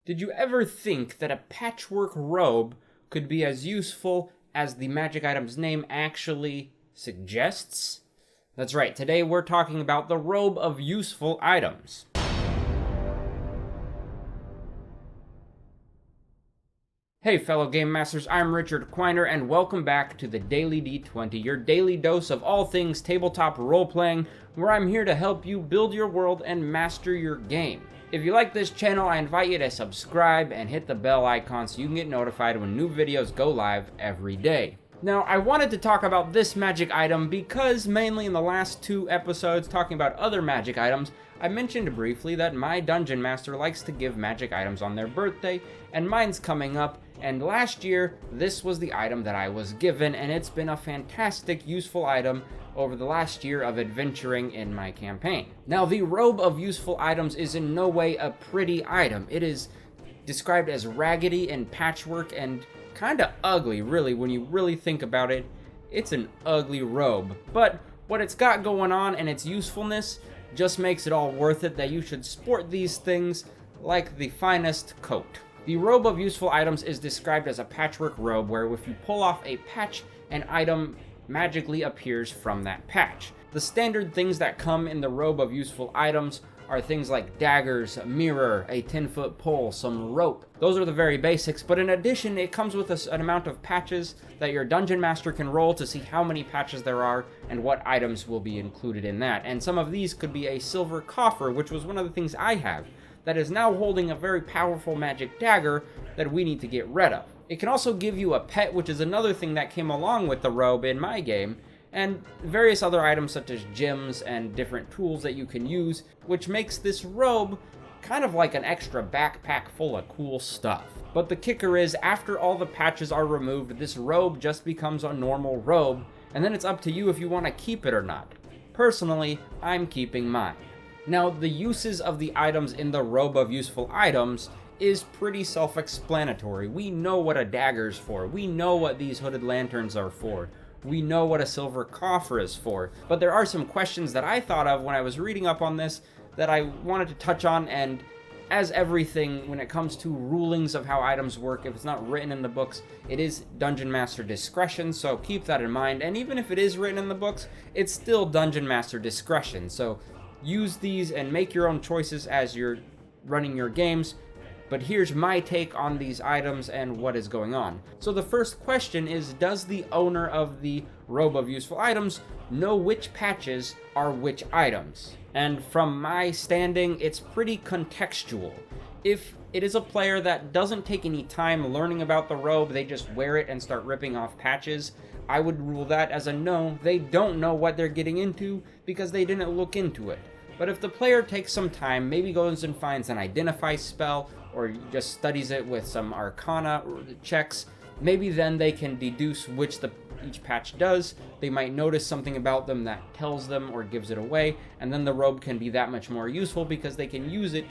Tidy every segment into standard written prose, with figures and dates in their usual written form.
Did you ever think that a patchwork robe could be as useful as the magic item's name actually suggests? That's right, today we're talking about the Robe of Useful Items. Hey fellow Game Masters, I'm Richard Quiner, and welcome back to the Daily D20, your daily dose of all things tabletop role-playing, where I'm here to help you build your world and master your game. If you like this channel, I invite you to subscribe and hit the bell icon so you can get notified when new videos go live every day. Now, I wanted to talk about this magic item because mainly in the last two episodes talking about other magic items, I mentioned briefly that my dungeon master likes to give magic items on their birthday, and mine's coming up, and last year, this was the item that I was given, and it's been a fantastic, useful item over the last year of adventuring in my campaign. Now, the Robe of Useful Items is in no way a pretty item. It is described as raggedy and patchwork and kinda ugly, really, when you really think about it. It's an ugly robe, but what it's got going on and its usefulness just makes it all worth it that you should sport these things like the finest coat. The Robe of Useful Items is described as a patchwork robe where if you pull off a patch, an item magically appears from that patch. The standard things that come in the Robe of Useful Items are things like daggers, a mirror, a 10-foot pole, some rope. Those are the very basics, but in addition, it comes with an amount of patches that your dungeon master can roll to see how many patches there are and what items will be included in that. And some of these could be a silver coffer, which was one of the things I have, that is now holding a very powerful magic dagger that we need to get rid of. It can also give you a pet, which is another thing that came along with the robe in my game, and various other items such as gems and different tools that you can use, which makes this robe kind of like an extra backpack full of cool stuff. But the kicker is, after all the patches are removed, this robe just becomes a normal robe, and then it's up to you if you want to keep it or not. Personally, I'm keeping mine. Now, the uses of the items in the Robe of Useful Items is pretty self-explanatory. We know what a dagger's for. We know what these hooded lanterns are for. We know what a silver coffer is for. But there are some questions that I thought of when I was reading up on this that I wanted to touch on, and as everything when it comes to rulings of how items work, if it's not written in the books, it is Dungeon Master discretion, so keep that in mind. And even if it is written in the books, it's still Dungeon Master discretion, so use these and make your own choices as you're running your games. But here's my take on these items and what is going on. So the first question is, does the owner of the Robe of Useful Items know which patches are which items? And from my standing, it's pretty contextual. If it is a player that doesn't take any time learning about the robe, they just wear it and start ripping off patches, I would rule that as a no. They don't know what they're getting into because they didn't look into it. But if the player takes some time, maybe goes and finds an identify spell, or just studies it with some arcana checks, maybe then they can deduce which each patch does. They might notice something about them that tells them or gives it away, and then the robe can be that much more useful because they can use it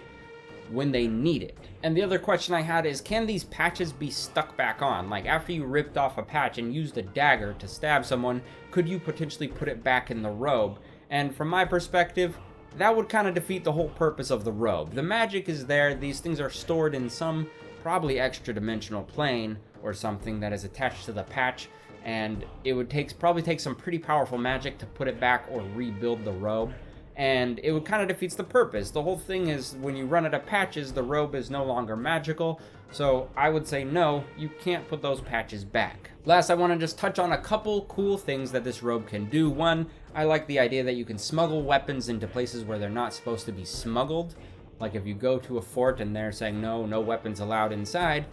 when they need it. And the other question I had is, can these patches be stuck back on? Like, after you ripped off a patch and used a dagger to stab someone, could you potentially put it back in the robe? And from my perspective, that would kind of defeat the whole purpose of the robe. The magic is there, these things are stored in some probably extra dimensional plane or something that is attached to the patch, and it would probably take some pretty powerful magic to put it back or rebuild the robe, and it would kind of defeats the purpose. The whole thing is, when you run out of patches, the robe is no longer magical, so I would say no, you can't put those patches back. Last, I want to just touch on a couple cool things that this robe can do. One, I like the idea that you can smuggle weapons into places where they're not supposed to be smuggled. Like if you go to a fort and they're saying no weapons allowed inside,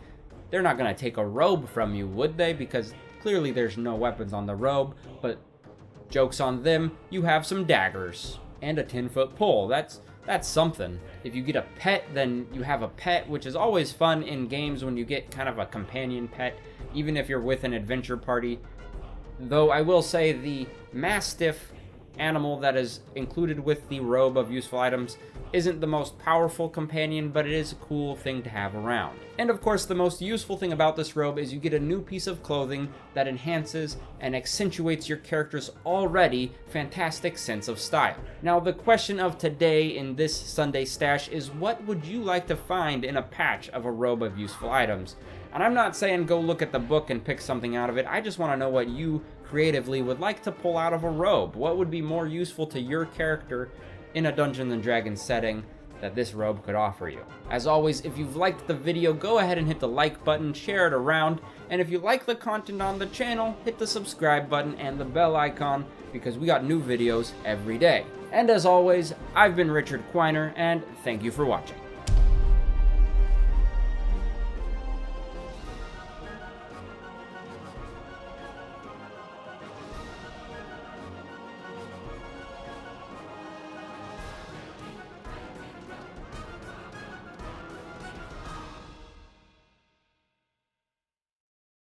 they're not going to take a robe from you, would they? Because clearly there's no weapons on the robe, but joke's on them, you have some daggers and a 10-foot pole. That's something. If you get a pet, then you have a pet, which is always fun in games when you get kind of a companion pet, even if you're with an adventure party. Though I will say the Mastiff animal that is included with the Robe of Useful Items isn't the most powerful companion, but it is a cool thing to have around. And of course, the most useful thing about this robe is you get a new piece of clothing that enhances and accentuates your character's already fantastic sense of style. Now, the question of today in this Sunday stash is, what would you like to find in a patch of a Robe of Useful Items? And I'm not saying go look at the book and pick something out of it. I just want to know what you creatively would like to pull out of a robe. What would be more useful to your character in a Dungeons & Dragons setting that this robe could offer you? As always, if you've liked the video, go ahead and hit the like button, share it around, and if you like the content on the channel, hit the subscribe button and the bell icon, because we got new videos every day. And as always, I've been Richard Quiner, and thank you for watching.